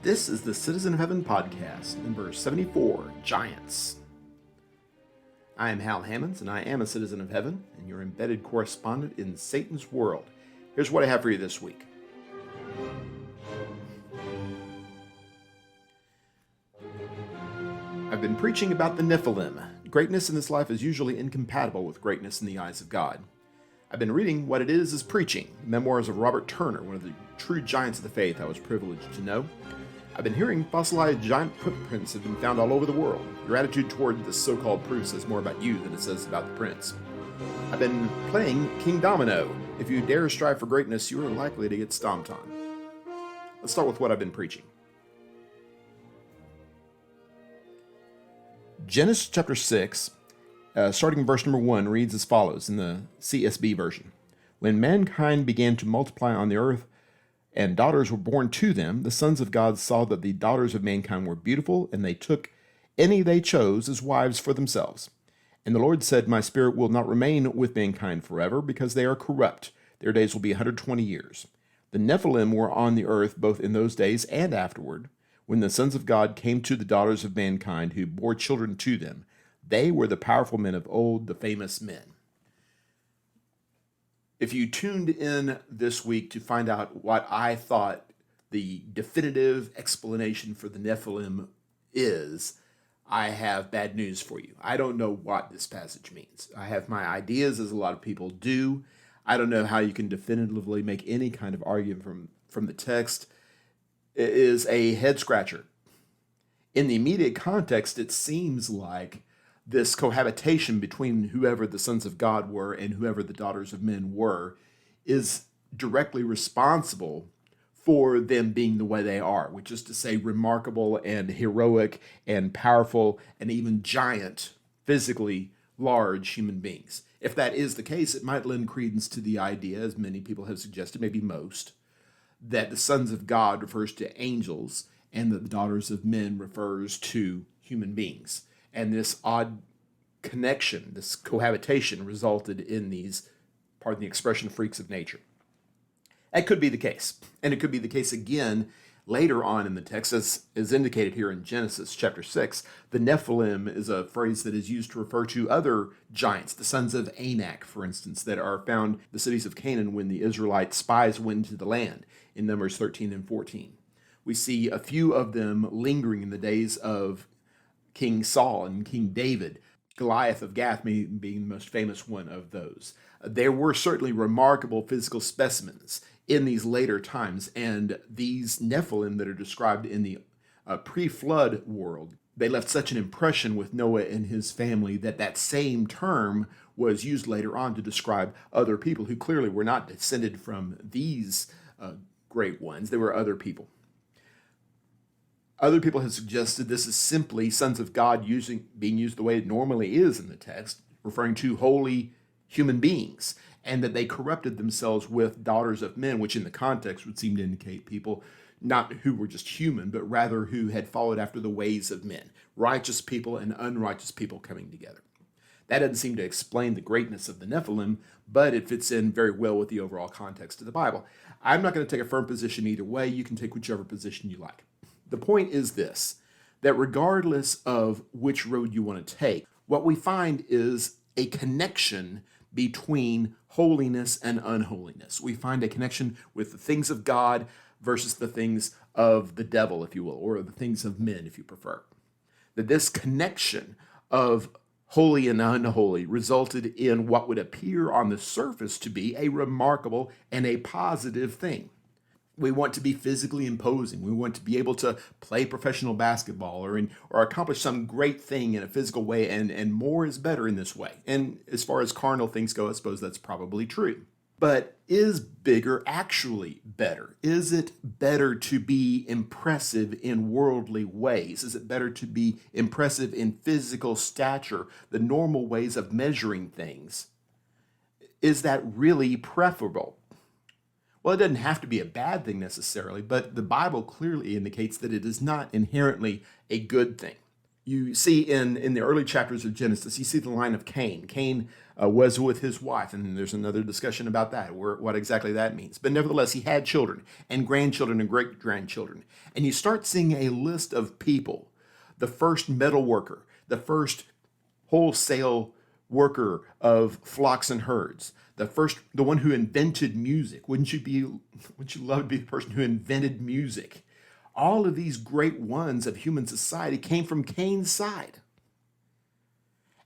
This is the Citizen of Heaven podcast, number 74, Giants. I am Hal Hammons, and I am a Citizen of Heaven, and your embedded correspondent in Satan's world. Here's what I have for you this week. I've been preaching about the Nephilim. Greatness in this life is usually incompatible with greatness in the eyes of God. I've been reading What It Is Preaching, memoirs of Robert Turner, one of the true giants of the faith I was privileged to know. I've been hearing fossilized giant footprints have been found all over the world. Your attitude toward this so-called proof says more about you than it says about the prints. I've been playing Kingdomino. If you dare strive for greatness, you are likely to get stomped on. Let's start with what I've been preaching. Genesis chapter 6, starting in verse number 1, reads as follows in the CSB version. When mankind began to multiply on the earth, and daughters were born to them, the sons of God saw that the daughters of mankind were beautiful, and they took any they chose as wives for themselves. And the Lord said, My spirit will not remain with mankind forever, because they are corrupt. Their days will be 120 years. The Nephilim were on the earth both in those days and afterward, when the sons of God came to the daughters of mankind, who bore children to them. They were the powerful men of old, the famous men. If you tuned in this week to find out what I thought the definitive explanation for the Nephilim is, I have bad news for you. I don't know what this passage means. I have my ideas, as a lot of people do. I don't know how you can definitively make any kind of argument from the text. It is a head scratcher. In the immediate context, it seems like this cohabitation between whoever the sons of God were and whoever the daughters of men were is directly responsible for them being the way they are, which is to say remarkable and heroic and powerful and even giant, physically large human beings. If that is the case, it might lend credence to the idea, as many people have suggested, maybe most, that the sons of God refers to angels and that the daughters of men refers to human beings. And this odd connection, this cohabitation, resulted in these, pardon the expression, freaks of nature. That could be the case. And it could be the case again later on in the text, as is indicated here in Genesis chapter 6. The Nephilim is a phrase that is used to refer to other giants, the sons of Anak, for instance, that are found in the cities of Canaan when the Israelite spies went into the land in Numbers 13 and 14. We see a few of them lingering in the days of King Saul and King David, Goliath of Gath being the most famous one of those. There were certainly remarkable physical specimens in these later times, and these Nephilim that are described in the pre-flood world, they left such an impression with Noah and his family that same term was used later on to describe other people who clearly were not descended from these great ones. They were other people. Other people have suggested this is simply sons of God being used the way it normally is in the text, referring to holy human beings, and that they corrupted themselves with daughters of men, which in the context would seem to indicate people not who were just human, but rather who had followed after the ways of men, righteous people and unrighteous people coming together. That doesn't seem to explain the greatness of the Nephilim, but it fits in very well with the overall context of the Bible. I'm not going to take a firm position either way. You can take whichever position you like. The point is this, that regardless of which road you want to take, what we find is a connection between holiness and unholiness. We find a connection with the things of God versus the things of the devil, if you will, or the things of men, if you prefer. That this connection of holy and unholy resulted in what would appear on the surface to be a remarkable and a positive thing. We want to be physically imposing. We want to be able to play professional basketball or accomplish some great thing in a physical way, and more is better in this way. And as far as carnal things go, I suppose that's probably true. But is bigger actually better? Is it better to be impressive in worldly ways? Is it better to be impressive in physical stature, the normal ways of measuring things? Is that really preferable? Well, it doesn't have to be a bad thing necessarily, but the Bible clearly indicates that it is not inherently a good thing. You see in the early chapters of Genesis, you see the line of Cain. Cain was with his wife, and there's another discussion about that, what exactly that means. But nevertheless, he had children and grandchildren and great grandchildren. And you start seeing a list of people: the first metal worker, the first wholesale worker of flocks and herds, the one who invented music. Wouldn't you love to be the person who invented music? All of these great ones of human society came from Cain's side.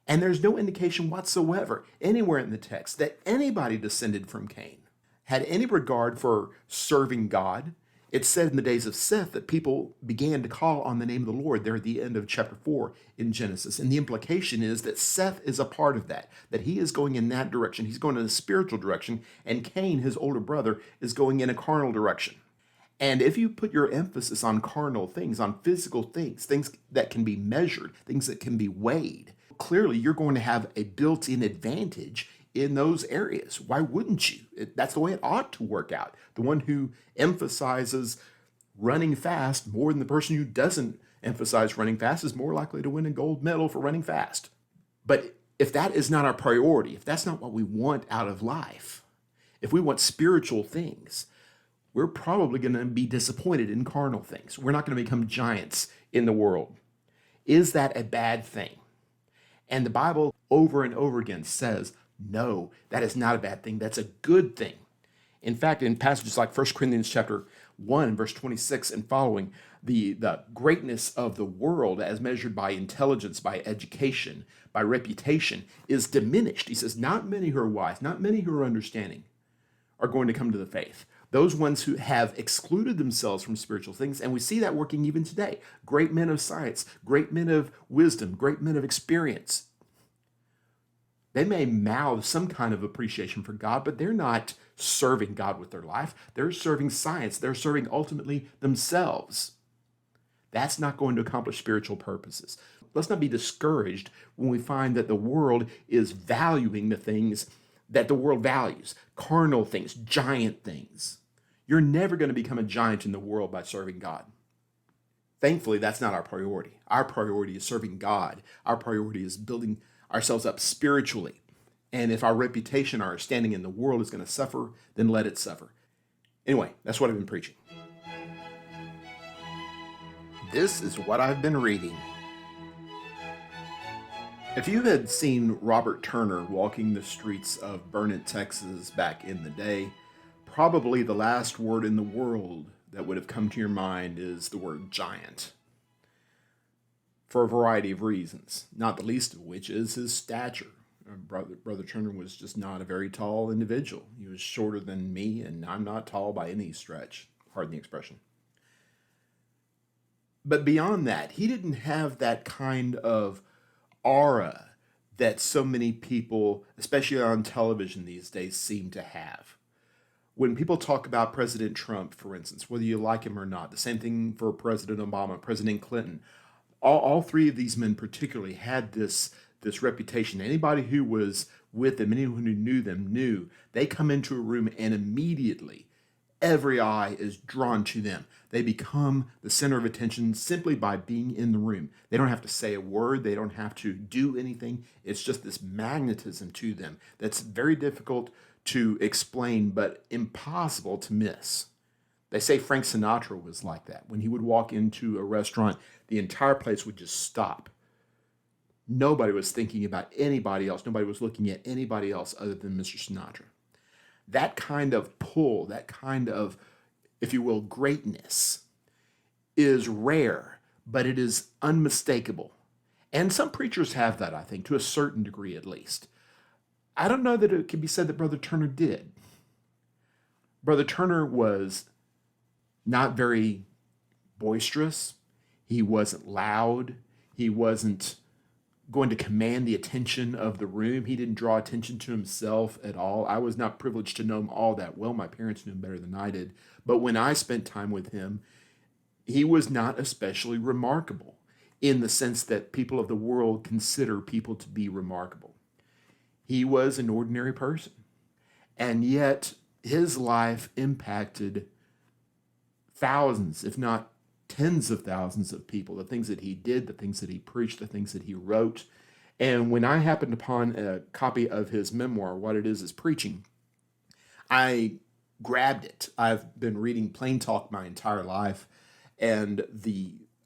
And there's no indication whatsoever anywhere in the text that anybody descended from Cain had any regard for serving God. It's said in the days of Seth that people began to call on the name of the Lord there at the end of chapter 4 in Genesis. And the implication is that Seth is a part of that he is going in that direction. He's going in a spiritual direction, and Cain, his older brother, is going in a carnal direction. And if you put your emphasis on carnal things, on physical things, things that can be measured, things that can be weighed, clearly you're going to have a built-in advantage in those areas. Why wouldn't you? That's the way it ought to work out. The one who emphasizes running fast more than the person who doesn't emphasize running fast is more likely to win a gold medal for running fast. But if that is not our priority, if that's not what we want out of life, if we want spiritual things, we're probably going to be disappointed in carnal things. We're not going to become giants in the world. Is that a bad thing? And the Bible over and over again says, no, that is not a bad thing. That's a good thing. In fact, in passages like 1 Corinthians chapter 1, verse 26 and following, the greatness of the world as measured by intelligence, by education, by reputation is diminished. He says, not many who are wise, not many who are understanding are going to come to the faith. Those ones who have excluded themselves from spiritual things, and we see that working even today. Great men of science, great men of wisdom, great men of experience. They may mouth some kind of appreciation for God, but they're not serving God with their life. They're serving science. They're serving ultimately themselves. That's not going to accomplish spiritual purposes. Let's not be discouraged when we find that the world is valuing the things that the world values, carnal things, giant things. You're never going to become a giant in the world by serving God. Thankfully, that's not our priority. Our priority is serving God. Our priority is building ourselves up spiritually. And if our reputation, our standing in the world is going to suffer, then let it suffer. Anyway, that's what I've been preaching. This is what I've been reading. If you had seen Robert Turner walking the streets of Burnet, Texas back in the day, probably the last word in the world that would have come to your mind is the word giant. For a variety of reasons, not the least of which is his stature. Brother Turner was just not a very tall individual. He was shorter than me, and I'm not tall by any stretch. Pardon the expression. But beyond that, he didn't have that kind of aura that so many people, especially on television these days, seem to have. When people talk about President Trump, for instance, whether you like him or not, the same thing for President Obama, President Clinton, all three of these men particularly had this reputation. Anybody who was with them, anyone who knew them, knew they come into a room and immediately every eye is drawn to them. They become the center of attention simply by being in the room. They don't have to say a word. They don't have to do anything. It's just this magnetism to them that's very difficult to explain, but impossible to miss. They say Frank Sinatra was like that. When he would walk into a restaurant, the entire place would just stop. Nobody was thinking about anybody else. Nobody was looking at anybody else other than Mr. Sinatra. That kind of pull, that kind of, if you will, greatness is rare, but it is unmistakable. And some preachers have that, I think, to a certain degree at least. I don't know that it can be said that Brother Turner did. Brother Turner was not very boisterous. He wasn't loud. He wasn't going to command the attention of the room. He didn't draw attention to himself at all. I was not privileged to know him all that well. My parents knew him better than I did. But when I spent time with him, he was not especially remarkable in the sense that people of the world consider people to be remarkable. He was an ordinary person. And yet his life impacted thousands, if not tens of thousands of people, the things that he did, the things that he preached, the things that he wrote. And when I happened upon a copy of his memoir, What It Is Preaching, I grabbed it. I've been reading Plain Talk my entire life, and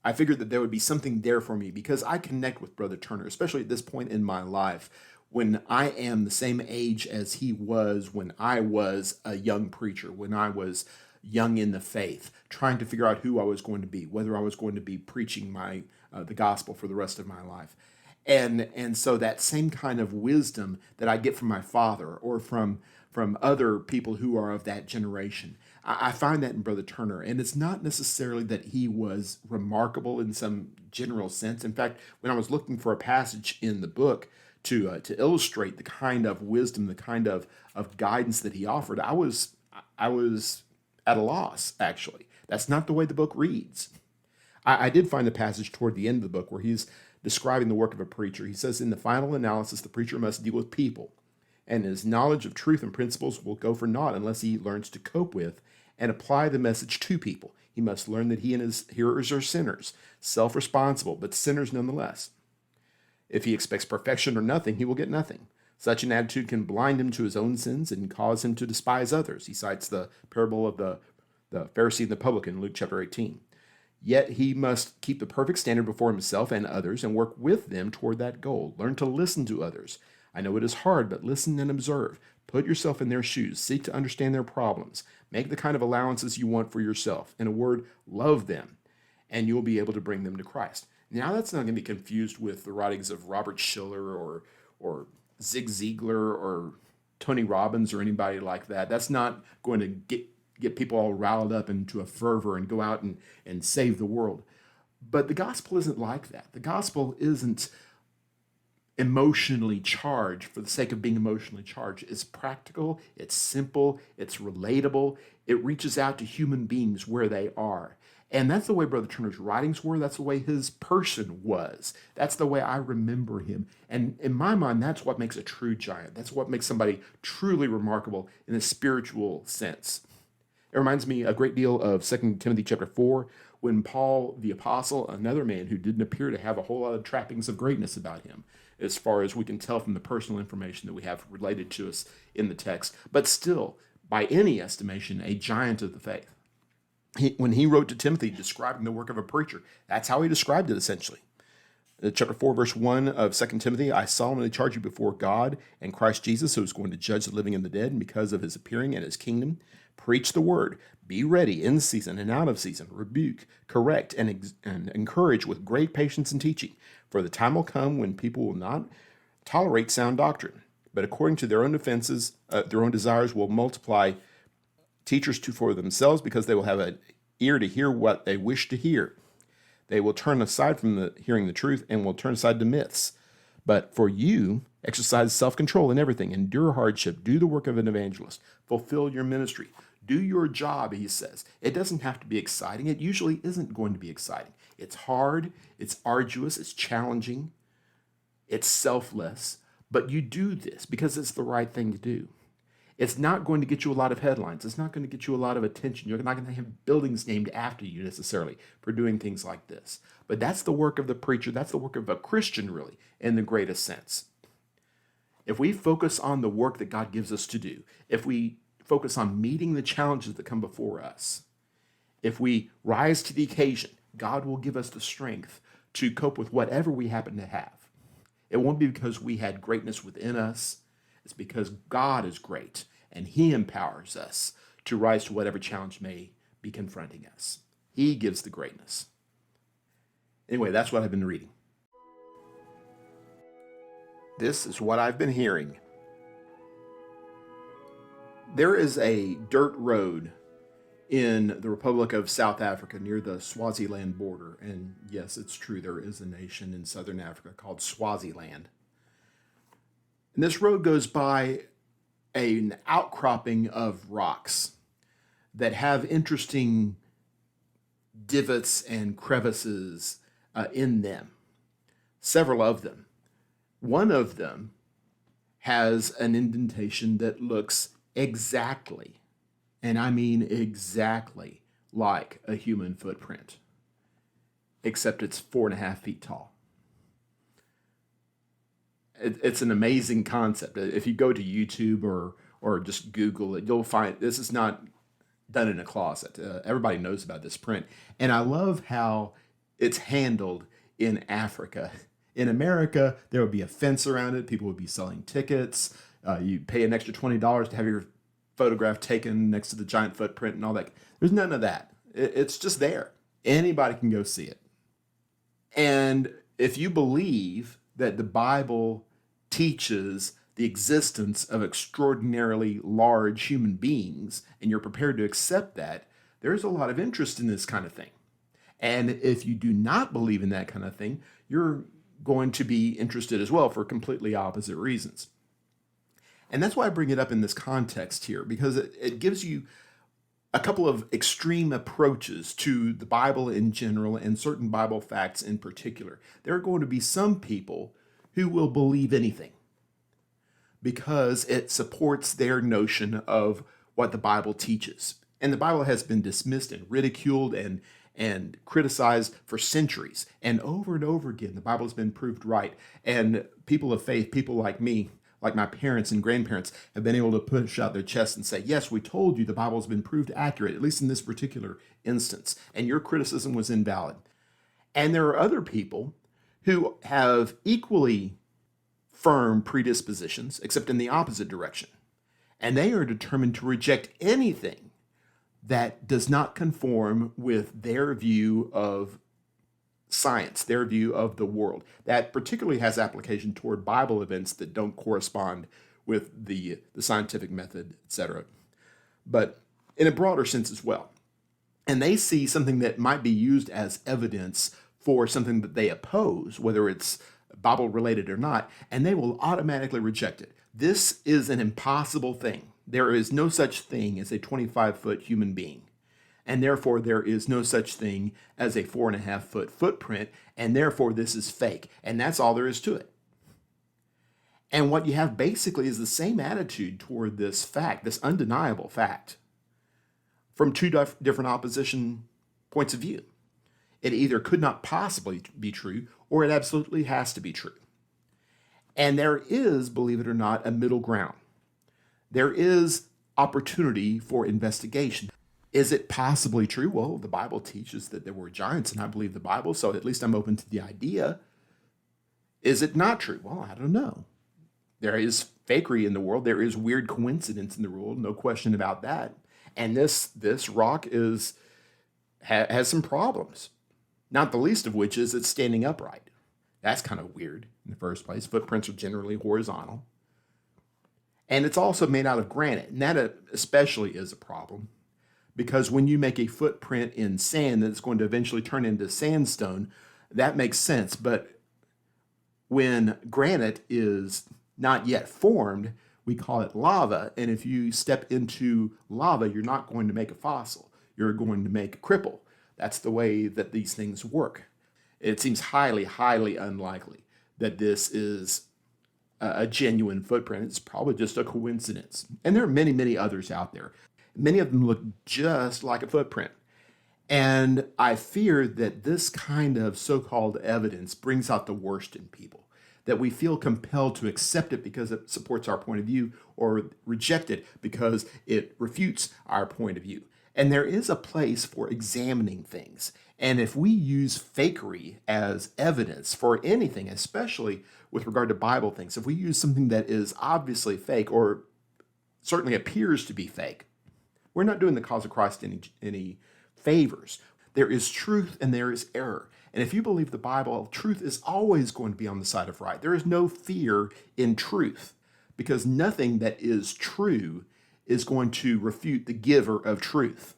I figured that there would be something there for me because I connect with Brother Turner, especially at this point in my life when I am the same age as he was when I was a young preacher, when I was young in the faith, trying to figure out who I was going to be, whether I was going to be preaching the gospel for the rest of my life. And so that same kind of wisdom that I get from my father or from other people who are of that generation, I find that in Brother Turner. And it's not necessarily that he was remarkable in some general sense. In fact, when I was looking for a passage in the book to illustrate the kind of wisdom, the kind of guidance that he offered, I was at a loss, actually. That's not the way the book reads. I did find a passage toward the end of the book where he's describing the work of a preacher. He says, in the final analysis, the preacher must deal with people, and his knowledge of truth and principles will go for naught unless he learns to cope with and apply the message to people. He must learn that he and his hearers are sinners, self-responsible, but sinners nonetheless. If he expects perfection or nothing, he will get nothing. Such an attitude can blind him to his own sins and cause him to despise others. He cites the parable of the Pharisee and the publican in Luke chapter 18. Yet he must keep the perfect standard before himself and others and work with them toward that goal. Learn to listen to others. I know it is hard, but listen and observe. Put yourself in their shoes. Seek to understand their problems. Make the kind of allowances you want for yourself. In a word, love them, and you'll be able to bring them to Christ. Now, that's not going to be confused with the writings of Robert Schiller or Zig Ziglar or Tony Robbins or anybody like that. That's not going to get people all riled up into a fervor and go out and save the world. But the gospel isn't like that. The gospel isn't emotionally charged for the sake of being emotionally charged. It's practical, it's simple, it's relatable. It reaches out to human beings where they are. And that's the way Brother Turner's writings were. That's the way his person was. That's the way I remember him. And in my mind, that's what makes a true giant. That's what makes somebody truly remarkable in a spiritual sense. It reminds me a great deal of 2 Timothy chapter 4, when Paul the apostle, another man who didn't appear to have a whole lot of trappings of greatness about him, as far as we can tell from the personal information that we have related to us in the text, but still, by any estimation, a giant of the faith. When he wrote to Timothy describing the work of a preacher, that's how he described it essentially. Chapter 4, verse 1 of 2 Timothy, I solemnly charge you before God and Christ Jesus, who is going to judge the living and the dead, and because of his appearing and his kingdom, preach the word. Be ready in season and out of season. Rebuke, correct, and encourage with great patience and teaching. For the time will come when people will not tolerate sound doctrine, but according to their own offenses, their own desires will multiply teachers for themselves, because they will have an ear to hear what they wish to hear. They will turn aside from hearing the truth and will turn aside to myths. But for you, exercise self-control in everything. Endure hardship. Do the work of an evangelist. Fulfill your ministry. Do your job, he says. It doesn't have to be exciting. It usually isn't going to be exciting. It's hard. It's arduous. It's challenging. It's selfless. But you do this because it's the right thing to do. It's not going to get you a lot of headlines. It's not going to get you a lot of attention. You're not going to have buildings named after you necessarily for doing things like this. But that's the work of the preacher. That's the work of a Christian, really, in the greatest sense. If we focus on the work that God gives us to do, if we focus on meeting the challenges that come before us, if we rise to the occasion, God will give us the strength to cope with whatever we happen to have. It won't be because we had greatness within us. It's because God is great, and he empowers us to rise to whatever challenge may be confronting us. He gives the greatness. Anyway, that's what I've been reading. This is what I've been hearing. There is a dirt road in the Republic of South Africa near the Swaziland border. And yes, it's true, there is a nation in southern Africa called Swaziland. And this road goes by an outcropping of rocks that have interesting divots and crevices in them, several of them. One of them has an indentation that looks exactly, and I mean exactly, like a human footprint. except it's 4.5 feet tall. It's an amazing concept. If you go to YouTube or just Google it, you'll find this is not done in a closet. Everybody knows about this print. And I love how it's handled in Africa. In America, there would be a fence around it. People would be selling tickets. You pay an extra $20 to have your photograph taken next to the giant footprint and all that. There's none of that. It's just there. Anybody can go see it. And if you believe that the Bible teaches the existence of extraordinarily large human beings, and you're prepared to accept that, there's a lot of interest in this kind of thing. And if you do not believe in that kind of thing, you're going to be interested as well for completely opposite reasons. And that's why I bring it up in this context here, because it gives you a couple of extreme approaches to the Bible in general and certain Bible facts in particular. There are going to be some people who will believe anything because it supports their notion of what the Bible teaches. And the Bible has been dismissed and ridiculed and criticized for centuries. And over again, the Bible has been proved right. And people of faith, people like me, like my parents and grandparents, have been able to push out their chests and say, yes, we told you the Bible has been proved accurate, at least in this particular instance, and your criticism was invalid. And there are other people who have equally firm predispositions, except in the opposite direction. And they are determined to reject anything that does not conform with their view of science, their view of the world. That particularly has application toward Bible events that don't correspond with the scientific method, etc. But in a broader sense as well. And they see something that might be used as evidence for something that they oppose, whether it's Bible related or not, and they will automatically reject it. This is an impossible thing. There is no such thing as a 25-foot human being. And therefore, there is no such thing as a 4.5-foot footprint, and therefore this is fake. And that's all there is to it. And what you have basically is the same attitude toward this fact, this undeniable fact, from two different opposition points of view. It either could not possibly be true, or it absolutely has to be true. And there is, believe it or not, a middle ground. There is opportunity for investigation. Is it possibly true? Well, the Bible teaches that there were giants, and I believe the Bible, so at least I'm open to the idea. Is it not true? Well, I don't know. There is fakery in the world. There is weird coincidence in the world, no question about that. And this rock has some problems, not the least of which is it's standing upright. That's kind of weird in the first place. Footprints are generally horizontal. And it's also made out of granite, and that especially is a problem. Because when you make a footprint in sand that's going to eventually turn into sandstone, that makes sense. But when granite is not yet formed, we call it lava. And if you step into lava, you're not going to make a fossil. You're going to make a cripple. That's the way that these things work. It seems highly, highly unlikely that this is a genuine footprint. It's probably just a coincidence. And there are many, many others out there. Many of them look just like a footprint. And I fear that this kind of so-called evidence brings out the worst in people, that we feel compelled to accept it because it supports our point of view or reject it because it refutes our point of view. And there is a place for examining things. And if we use fakery as evidence for anything, especially with regard to Bible things, if we use something that is obviously fake or certainly appears to be fake, we're not doing the cause of Christ any favors. There is truth and there is error. And if you believe the Bible, truth is always going to be on the side of right. There is no fear in truth because nothing that is true is going to refute the giver of truth.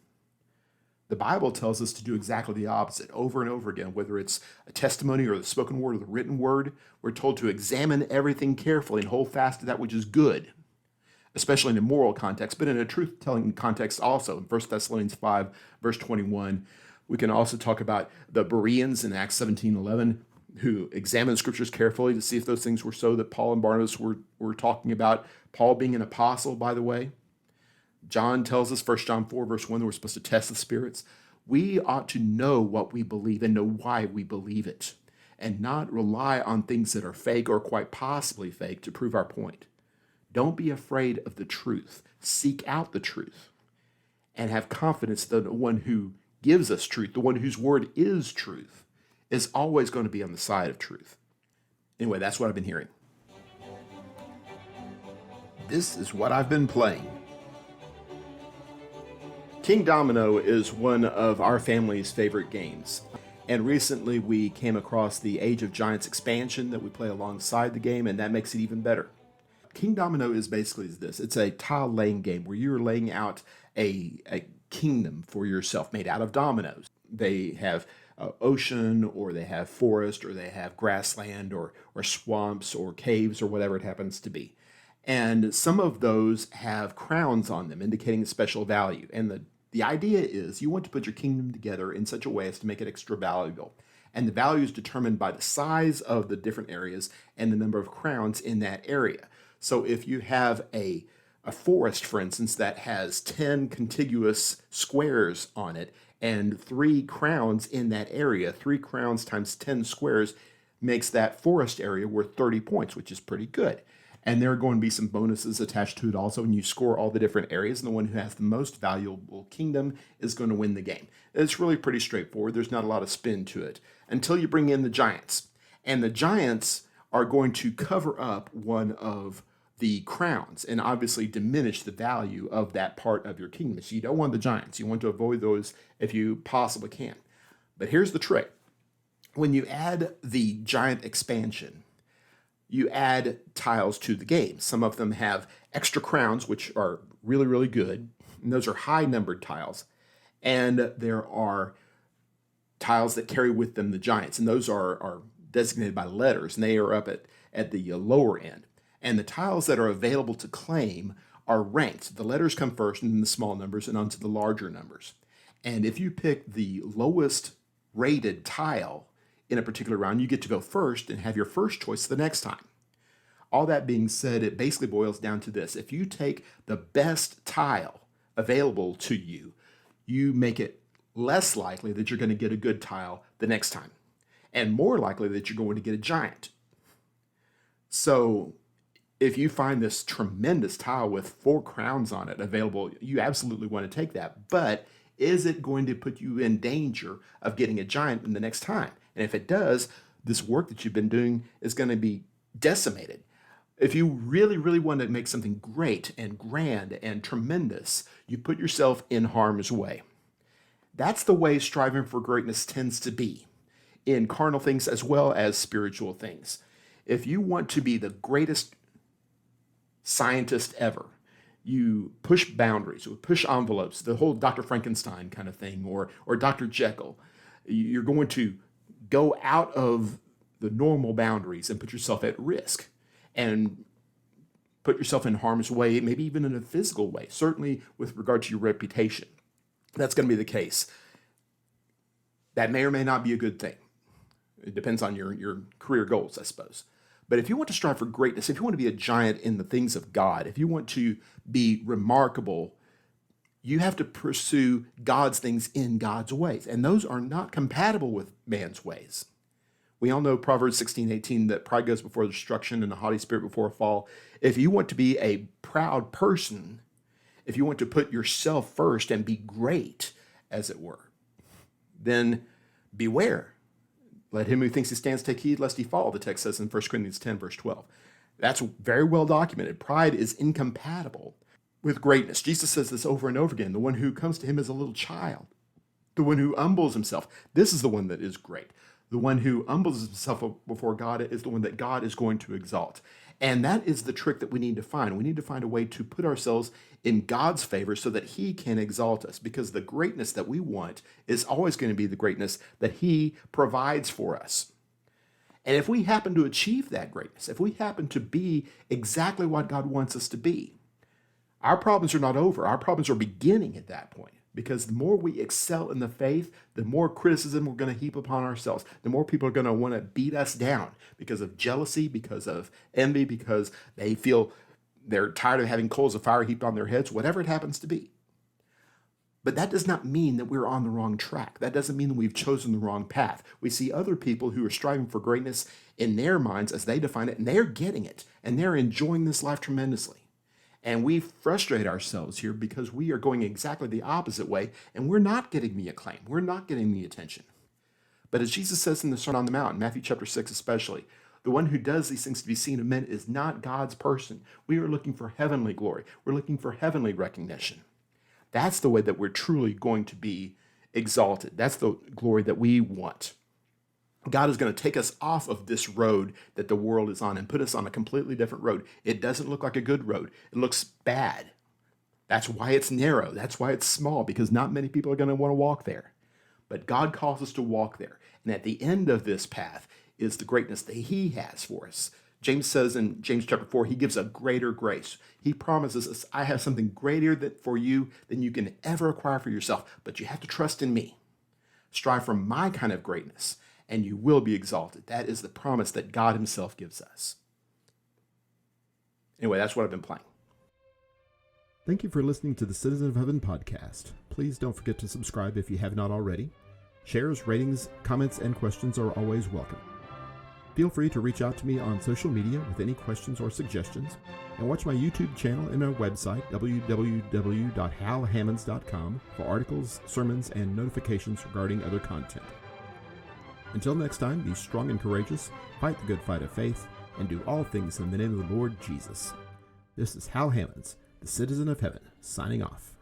The Bible tells us to do exactly the opposite over and over again, whether it's a testimony or the spoken word or the written word. We're told to examine everything carefully and hold fast to that which is good, especially in a moral context, but in a truth-telling context also. In 1 Thessalonians 5, verse 21, we can also talk about the Bereans in Acts 17:11, who examined scriptures carefully to see if those things were so that Paul and Barnabas were talking about. Paul being an apostle, by the way. John tells us, 1 John 4, verse 1, that we're supposed to test the spirits. We ought to know what we believe and know why we believe it, and not rely on things that are fake or quite possibly fake to prove our point. Don't be afraid of the truth. Seek out the truth and have confidence that the one who gives us truth, the one whose word is truth, is always going to be on the side of truth. Anyway, that's what I've been hearing. This is what I've been playing. Kingdomino is one of our family's favorite games. And recently we came across the Age of Giants expansion that we play alongside the game, and that makes it even better. Kingdomino is basically this. It's a tile laying game where you're laying out a kingdom for yourself made out of dominoes. They have ocean, or they have forest, or they have grassland, or swamps, or caves, or whatever it happens to be. And some of those have crowns on them indicating a special value. And the idea is you want to put your kingdom together in such a way as to make it extra valuable. And the value is determined by the size of the different areas and the number of crowns in that area. So if you have a forest, for instance, that has 10 contiguous squares on it and 3 crowns in that area, 3 crowns times 10 squares makes that forest area worth 30 points, which is pretty good. And there are going to be some bonuses attached to it also, and you score all the different areas, and the one who has the most valuable kingdom is going to win the game. It's really pretty straightforward. There's not a lot of spin to it until you bring in the giants. And the giants are going to cover up one of the crowns and obviously diminish the value of that part of your kingdom. So you don't want the giants. You want to avoid those if you possibly can. But here's the trick. When you add the giant expansion, you add tiles to the game. Some of them have extra crowns, which are really, really good. And those are high-numbered tiles. And there are tiles that carry with them the giants. And those are designated by letters, and they are up at the lower end. And the tiles that are available to claim are ranked. The letters come first, and then the small numbers, and onto the larger numbers. And if you pick the lowest rated tile in a particular round, you get to go first and have your first choice the next time. All that being said, it basically boils down to this. If you take the best tile available to you, you make it less likely that you're going to get a good tile the next time, and more likely that you're going to get a giant. So if you find this tremendous tile with 4 crowns on it available, you absolutely want to take that. But is it going to put you in danger of getting a giant in the next time? And if it does, this work that you've been doing is going to be decimated. If you really, really want to make something great and grand and tremendous, you put yourself in harm's way. That's the way striving for greatness tends to be in carnal things as well as spiritual things. If you want to be the greatest scientist ever, you push boundaries, you push envelopes, the whole Dr. Frankenstein kind of thing, or Dr. Jekyll. You're going to go out of the normal boundaries and put yourself at risk and put yourself in harm's way, maybe even in a physical way, certainly with regard to your reputation. That's going to be the case. That may or may not be a good thing. It depends on your career goals, I suppose. But if you want to strive for greatness, if you want to be a giant in the things of God, if you want to be remarkable, you have to pursue God's things in God's ways. And those are not compatible with man's ways. We all know Proverbs 16:18 that pride goes before destruction and a haughty spirit before a fall. If you want to be a proud person, if you want to put yourself first and be great, as it were, then beware. Let him who thinks he stands take heed lest he fall, the text says in 1 Corinthians 10, verse 12. That's very well documented. Pride is incompatible with greatness. Jesus says this over and over again. The one who comes to him as a little child, the one who humbles himself, this is the one that is great. The one who humbles himself before God is the one that God is going to exalt. And that is the trick that we need to find. We need to find a way to put ourselves in God's favor so that he can exalt us, because the greatness that we want is always going to be the greatness that he provides for us. And if we happen to achieve that greatness, if we happen to be exactly what God wants us to be, our problems are not over. Our problems are beginning at that point. Because the more we excel in the faith, the more criticism we're going to heap upon ourselves. The more people are going to want to beat us down because of jealousy, because of envy, because they feel they're tired of having coals of fire heaped on their heads, whatever it happens to be. But that does not mean that we're on the wrong track. That doesn't mean that we've chosen the wrong path. We see other people who are striving for greatness in their minds as they define it, and they're getting it, and they're enjoying this life tremendously. And we frustrate ourselves here because we are going exactly the opposite way, and we're not getting the acclaim. We're not getting the attention. But as Jesus says in the Sermon on the Mount, Matthew chapter 6 especially, the one who does these things to be seen of men is not God's person. We are looking for heavenly glory. We're looking for heavenly recognition. That's the way that we're truly going to be exalted. That's the glory that we want. God is going to take us off of this road that the world is on and put us on a completely different road. It doesn't look like a good road. It looks bad. That's why it's narrow. That's why it's small, because not many people are going to want to walk there. But God calls us to walk there. And at the end of this path is the greatness that he has for us. James says in James chapter 4, he gives a greater grace. He promises us, I have something greater for you than you can ever acquire for yourself, but you have to trust in me. Strive for my kind of greatness, and you will be exalted. That is the promise that God himself gives us. Anyway, that's what I've been playing. Thank you for listening to the Citizen of Heaven podcast. Please don't forget to subscribe if you have not already. Shares, ratings, comments, and questions are always welcome. Feel free to reach out to me on social media with any questions or suggestions, and watch my YouTube channel and my website, www.halhammons.com, for articles, sermons, and notifications regarding other content. Until next time, be strong and courageous, fight the good fight of faith, and do all things in the name of the Lord Jesus. This is Hal Hammons, the Citizen of Heaven, signing off.